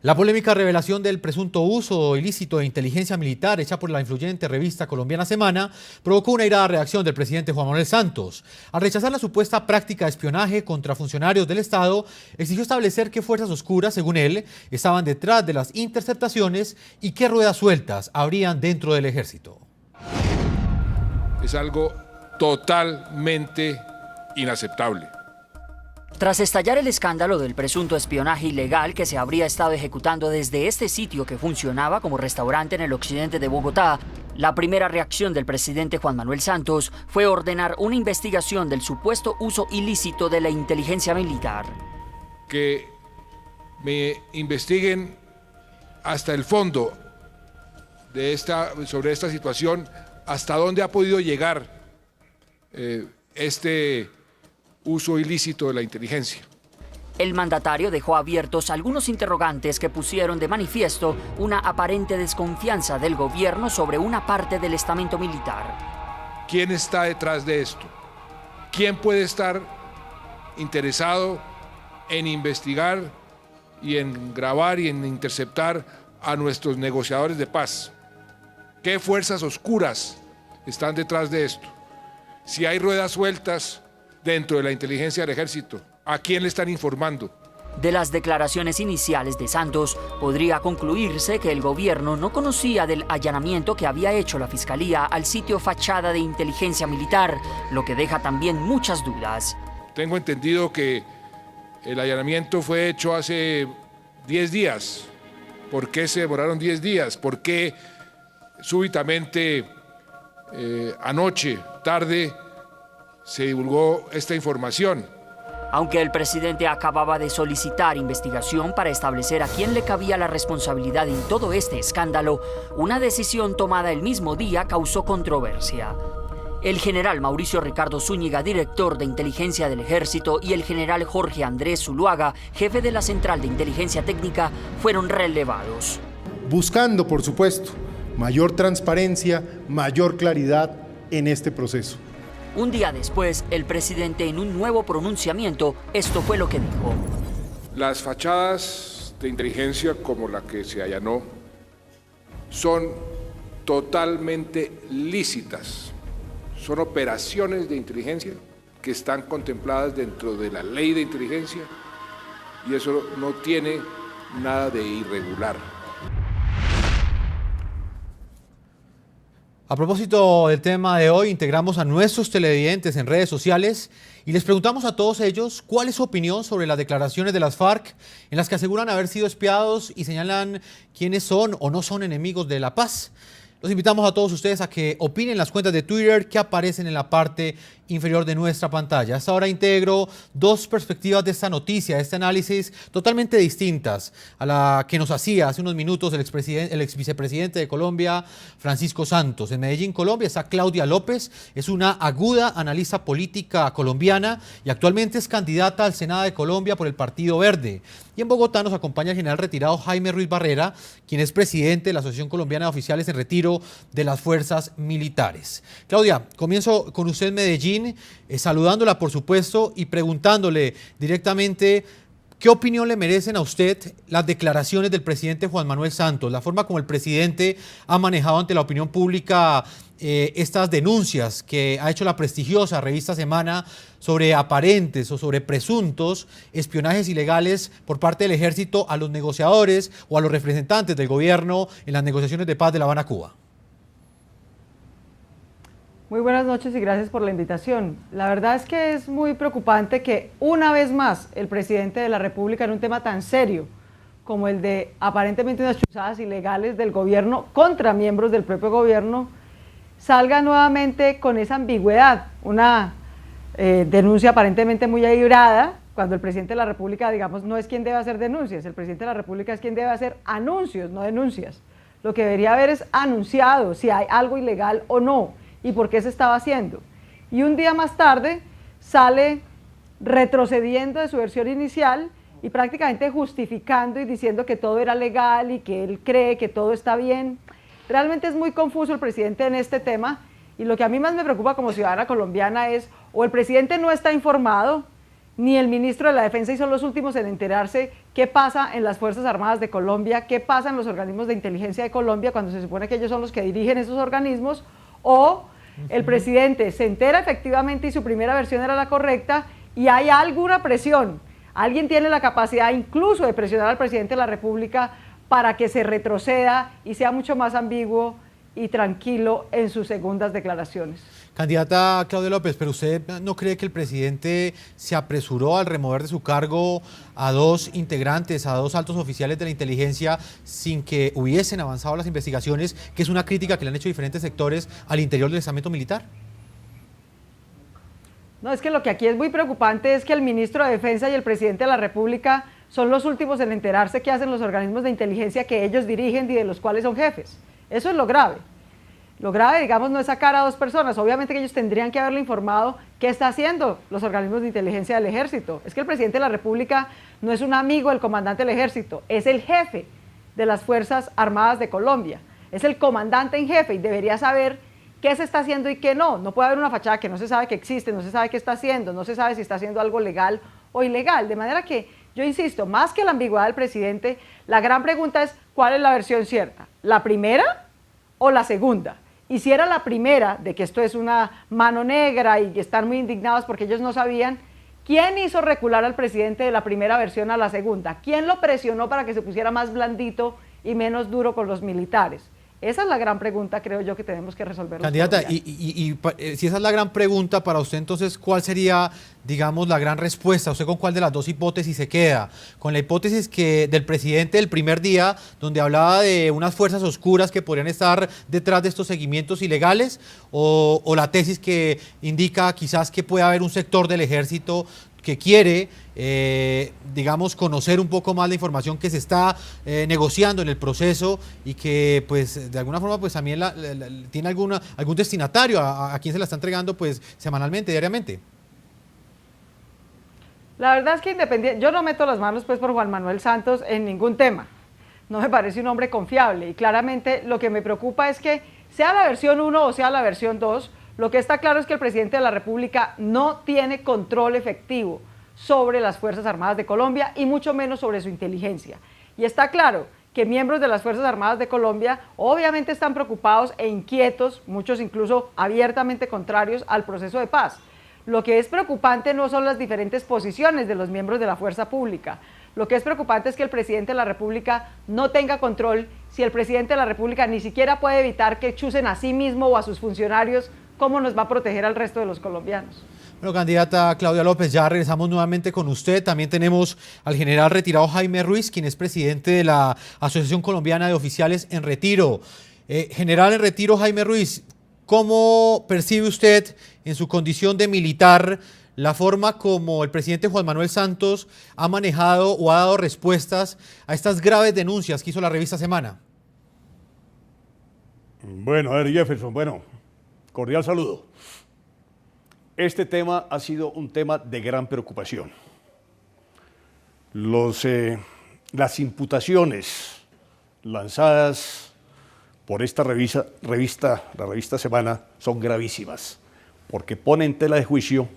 La polémica revelación del presunto uso ilícito de inteligencia militar hecha por la influyente revista colombiana Semana provocó una airada reacción del presidente Juan Manuel Santos. Al rechazar la supuesta práctica de espionaje contra funcionarios del Estado, exigió establecer qué fuerzas oscuras, según él, estaban detrás de las interceptaciones y qué ruedas sueltas habrían dentro del ejército. Es algo totalmente inaceptable. Tras estallar el escándalo del presunto espionaje ilegal que se habría estado ejecutando desde este sitio que funcionaba como restaurante en el occidente de Bogotá, la primera reacción del presidente Juan Manuel Santos fue ordenar una investigación del supuesto uso ilícito de la inteligencia militar. Que me investiguen hasta el fondo sobre esta situación, hasta dónde ha podido llegar este uso ilícito de la inteligencia. El mandatario dejó abiertos algunos interrogantes que pusieron de manifiesto una aparente desconfianza del gobierno sobre una parte del estamento militar. ¿Quién está detrás de esto? ¿Quién puede estar interesado en investigar y en grabar y en interceptar a nuestros negociadores de paz? ¿Qué fuerzas oscuras están detrás de esto? Si hay ruedas sueltas dentro de la inteligencia del ejército, ¿a quién le están informando? De las declaraciones iniciales de Santos, podría concluirse que el gobierno no conocía del allanamiento que había hecho la Fiscalía al sitio fachada de inteligencia militar, lo que deja también muchas dudas. Tengo entendido que el allanamiento fue hecho hace 10 días. ¿Por qué se demoraron 10 días? ¿Por qué súbitamente anoche, tarde, se divulgó esta información? Aunque el presidente acababa de solicitar investigación para establecer a quién le cabía la responsabilidad en todo este escándalo, una decisión tomada el mismo día causó controversia. El general Mauricio Ricardo Zúñiga, director de inteligencia del ejército, y el general Jorge Andrés Zuluaga, jefe de la Central de Inteligencia Técnica, fueron relevados. Buscando, por supuesto, mayor transparencia, mayor claridad en este proceso. Un día después, el presidente, en un nuevo pronunciamiento, esto fue lo que dijo. Las fachadas de inteligencia como la que se allanó son totalmente lícitas. Son operaciones de inteligencia que están contempladas dentro de la ley de inteligencia y eso no tiene nada de irregular. A propósito del tema de hoy, integramos a nuestros televidentes en redes sociales y les preguntamos a todos ellos cuál es su opinión sobre las declaraciones de las FARC en las que aseguran haber sido espiados y señalan quiénes son o no son enemigos de la paz. Los invitamos a todos ustedes a que opinen en las cuentas de Twitter que aparecen en la parte inferior de nuestra pantalla. Hasta ahora integro dos perspectivas de esta noticia, de este análisis totalmente distintas a la que nos hacía hace unos minutos el ex vicepresidente de Colombia, Francisco Santos. En Medellín, Colombia, está Claudia López, es una aguda analista política colombiana y actualmente es candidata al Senado de Colombia por el Partido Verde. Y en Bogotá nos acompaña el general retirado Jaime Ruiz Barrera, quien es presidente de la Asociación Colombiana de Oficiales en Retiro de las Fuerzas Militares. Claudia, comienzo con usted en Medellín, saludándola por supuesto y preguntándole directamente qué opinión le merecen a usted las declaraciones del presidente Juan Manuel Santos, la forma como el presidente ha manejado ante la opinión pública estas denuncias que ha hecho la prestigiosa revista Semana sobre aparentes o sobre presuntos espionajes ilegales por parte del ejército a los negociadores o a los representantes del gobierno en las negociaciones de paz de La Habana, Cuba. Muy buenas noches y gracias por la invitación. La verdad es que es muy preocupante que una vez más el presidente de la República, en un tema tan serio como el de aparentemente unas chuzadas ilegales del gobierno contra miembros del propio gobierno, salga nuevamente con esa ambigüedad, una denuncia aparentemente muy aislada, cuando el presidente de la República, digamos, no es quien debe hacer denuncias, el presidente de la República es quien debe hacer anuncios, no denuncias. Lo que debería haber es anunciado si hay algo ilegal o no, y por qué se estaba haciendo. Y un día más tarde sale retrocediendo de su versión inicial y prácticamente justificando y diciendo que todo era legal y que él cree que todo está bien. Realmente es muy confuso el presidente en este tema y lo que a mí más me preocupa como ciudadana colombiana es o el presidente no está informado ni el ministro de la Defensa, y son los últimos en enterarse qué pasa en las Fuerzas Armadas de Colombia, qué pasa en los organismos de inteligencia de Colombia, cuando se supone que ellos son los que dirigen esos organismos, o el presidente se entera efectivamente y su primera versión era la correcta y hay alguna presión. Alguien tiene la capacidad incluso de presionar al presidente de la República para que se retroceda y sea mucho más ambiguo y tranquilo en sus segundas declaraciones. Candidata Claudia López, pero ¿usted no cree que el presidente se apresuró al remover de su cargo a dos integrantes, a dos altos oficiales de la inteligencia sin que hubiesen avanzado las investigaciones, que es una crítica que le han hecho diferentes sectores al interior del estamento militar? No, es que lo que aquí es muy preocupante es que el ministro de Defensa y el presidente de la República son los últimos en enterarse qué hacen los organismos de inteligencia que ellos dirigen y de los cuales son jefes. Eso es lo grave. Lo grave, digamos, no es sacar a dos personas. Obviamente que ellos tendrían que haberle informado qué está haciendo los organismos de inteligencia del ejército. Es que el presidente de la República no es un amigo del comandante del ejército, es el jefe de las Fuerzas Armadas de Colombia. Es el comandante en jefe y debería saber qué se está haciendo y qué no. No puede haber una fachada que no se sabe que existe, no se sabe qué está haciendo, no se sabe si está haciendo algo legal o ilegal. De manera que, yo insisto, más que la ambigüedad del presidente, la gran pregunta es ¿cuál es la versión cierta? ¿La primera o la segunda? Y si era la primera, de que esto es una mano negra y que están muy indignados porque ellos no sabían, ¿quién hizo recular al presidente de la primera versión a la segunda? ¿Quién lo presionó para que se pusiera más blandito y menos duro con los militares? Esa es la gran pregunta, creo yo, que tenemos que resolver. Candidata, y si esa es la gran pregunta para usted, entonces, ¿cuál sería, digamos, la gran respuesta? ¿Usted con cuál de las dos hipótesis se queda? ¿Con la hipótesis del presidente del primer día, donde hablaba de unas fuerzas oscuras que podrían estar detrás de estos seguimientos ilegales? ¿O la tesis que indica quizás que puede haber un sector del ejército que quiere, digamos, conocer un poco más la información que se está negociando en el proceso y que, pues, de alguna forma, pues, también tiene algún destinatario a quien se la está entregando, pues, semanalmente, diariamente? La verdad es que independiente, yo no meto las manos, pues, por Juan Manuel Santos en ningún tema. No me parece un hombre confiable y claramente lo que me preocupa es que sea la versión 1 o sea la versión 2, lo que está claro es que el presidente de la República no tiene control efectivo sobre las Fuerzas Armadas de Colombia y mucho menos sobre su inteligencia. Y está claro que miembros de las Fuerzas Armadas de Colombia obviamente están preocupados e inquietos, muchos incluso abiertamente contrarios al proceso de paz. Lo que es preocupante no son las diferentes posiciones de los miembros de la fuerza pública. Lo que es preocupante es que el presidente de la República no tenga control, si el presidente de la República ni siquiera puede evitar que chusen a sí mismo o a sus funcionarios, ¿cómo nos va a proteger al resto de los colombianos? Bueno, candidata Claudia López, ya regresamos nuevamente con usted. También tenemos al general retirado Jaime Ruiz, quien es presidente de la Asociación Colombiana de Oficiales en Retiro. General en retiro, Jaime Ruiz, ¿cómo percibe usted en su condición de militar la forma como el presidente Juan Manuel Santos ha manejado o ha dado respuestas a estas graves denuncias que hizo la revista Semana? Bueno, a ver, Jefferson, cordial saludo. Este tema ha sido un tema de gran preocupación. Las imputaciones lanzadas por esta revista, la revista Semana, son gravísimas, porque pone en tela de juicio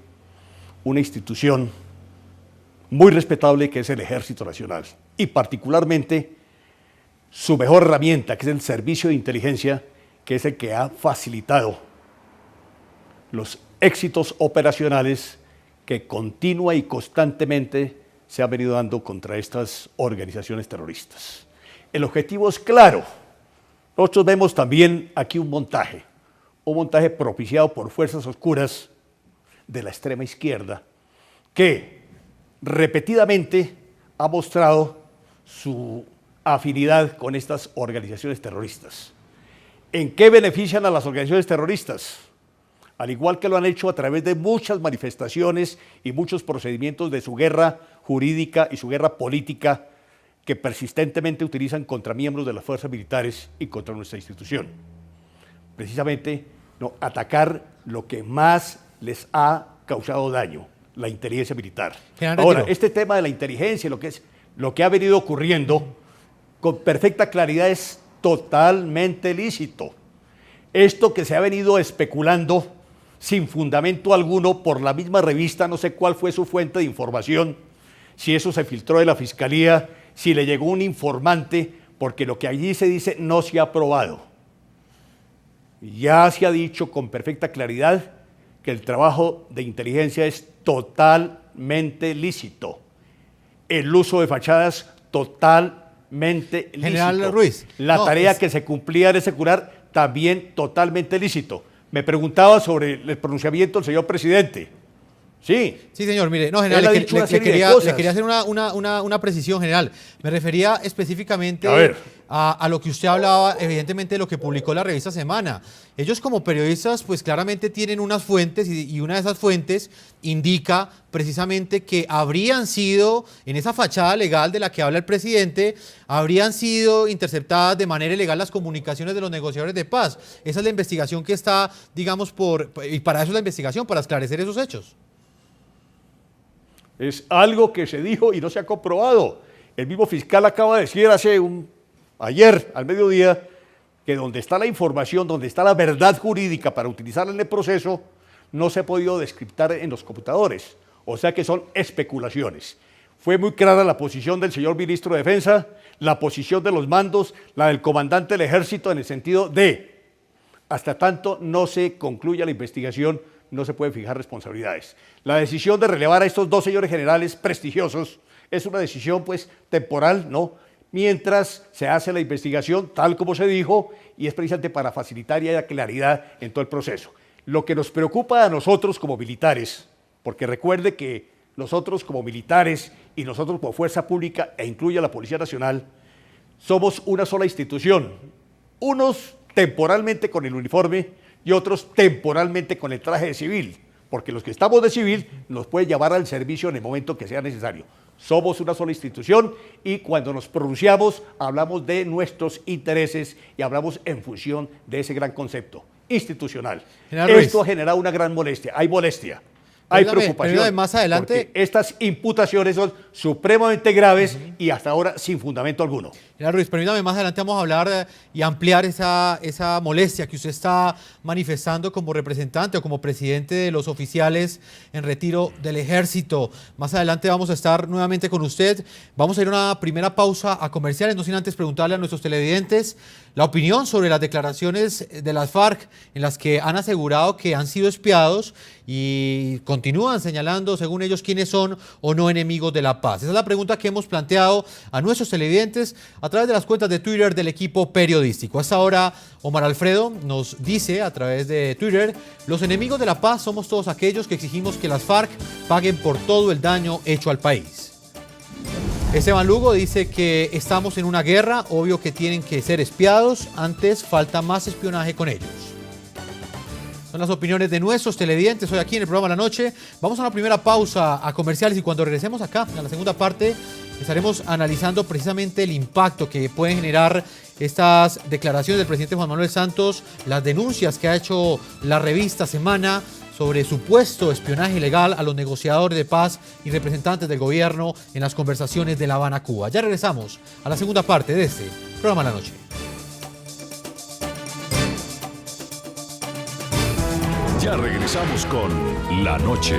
una institución muy respetable que es el Ejército Nacional, y particularmente su mejor herramienta, que es el Servicio de Inteligencia, que es el que ha facilitado los éxitos operacionales que continua y constantemente se han venido dando contra estas organizaciones terroristas. El objetivo es claro. Nosotros vemos también aquí un montaje propiciado por fuerzas oscuras de la extrema izquierda, que repetidamente ha mostrado su afinidad con estas organizaciones terroristas. ¿En qué benefician a las organizaciones terroristas? Al igual que lo han hecho a través de muchas manifestaciones y muchos procedimientos de su guerra jurídica y su guerra política que persistentemente utilizan contra miembros de las fuerzas militares y contra nuestra institución. Precisamente, atacar lo que más les ha causado daño, la inteligencia militar. Ahora, este tema de la inteligencia, lo que ha venido ocurriendo, con perfecta claridad es totalmente lícito. Esto que se ha venido especulando sin fundamento alguno por la misma revista, no sé cuál fue su fuente de información, si eso se filtró de la Fiscalía, si le llegó un informante, porque lo que allí se dice no se ha probado. Ya se ha dicho con perfecta claridad que el trabajo de inteligencia es totalmente lícito. El uso de fachadas totalmente lícito. General Ruiz. La tarea que se cumplía en ese curar también totalmente lícito. Me preguntaba sobre el pronunciamiento del señor presidente. Sí. Sí, señor, mire, no, general, Él ha le dicho una serie de quería cosas. hacer una precisión, general. Me refería específicamente A ver. a lo que usted hablaba, evidentemente, de lo que publicó la revista Semana. Ellos como periodistas, pues claramente tienen unas fuentes y una de esas fuentes indica precisamente que habrían sido, en esa fachada legal de la que habla el presidente, habrían sido interceptadas de manera ilegal las comunicaciones de los negociadores de paz. Esa es la investigación que está, digamos, y para eso es la investigación, para esclarecer esos hechos. Es algo que se dijo y no se ha comprobado. El mismo fiscal acaba de decir ayer, al mediodía, que donde está la información, donde está la verdad jurídica para utilizarla en el proceso, no se ha podido descriptar en los computadores. O sea que son especulaciones. Fue muy clara la posición del señor ministro de Defensa, la posición de los mandos, la del comandante del Ejército, en el sentido de, hasta tanto no se concluya la investigación, no se pueden fijar responsabilidades. La decisión de relevar a estos dos señores generales prestigiosos es una decisión pues temporal, ¿no? Mientras se hace la investigación tal como se dijo, y es precisamente para facilitar y haya claridad en todo el proceso. Lo que nos preocupa a nosotros como militares, porque recuerde que nosotros como militares y nosotros como fuerza pública, e incluye a la Policía Nacional, somos una sola institución, unos temporalmente con el uniforme y otros temporalmente con el traje de civil, porque los que estamos de civil nos pueden llamar al servicio en el momento que sea necesario. Somos una sola institución y cuando nos pronunciamos hablamos de nuestros intereses y hablamos en función de ese gran concepto institucional. Esto ha generado una gran molestia, hay molestia. Hay preocupación, más adelante, porque estas imputaciones son supremamente graves y hasta ahora sin fundamento alguno. General Ruiz, permítame, más adelante vamos a hablar y ampliar esa molestia que usted está manifestando como representante o como presidente de los oficiales en retiro del Ejército. Más adelante vamos a estar nuevamente con usted. Vamos a ir a una primera pausa a comerciales, no sin antes preguntarle a nuestros televidentes la opinión sobre las declaraciones de las FARC en las que han asegurado que han sido espiados y continúan señalando, según ellos, quiénes son o no enemigos de la paz. Esa es la pregunta que hemos planteado a nuestros televidentes a través de las cuentas de Twitter del equipo periodístico. Hasta ahora, Omar Alfredo nos dice a través de Twitter: los enemigos de la paz somos todos aquellos que exigimos que las FARC paguen por todo el daño hecho al país. Esteban Lugo dice que estamos en una guerra, obvio que tienen que ser espiados, antes falta más espionaje con ellos. Son las opiniones de nuestros televidentes hoy aquí en el programa La Noche. Vamos a una primera pausa a comerciales y cuando regresemos acá, en la segunda parte, estaremos analizando precisamente el impacto que pueden generar estas declaraciones del presidente Juan Manuel Santos, las denuncias que ha hecho la revista Semana sobre supuesto espionaje ilegal a los negociadores de paz y representantes del gobierno en las conversaciones de La Habana, Cuba. Ya regresamos a la segunda parte de este programa La Noche. Ya regresamos con La Noche.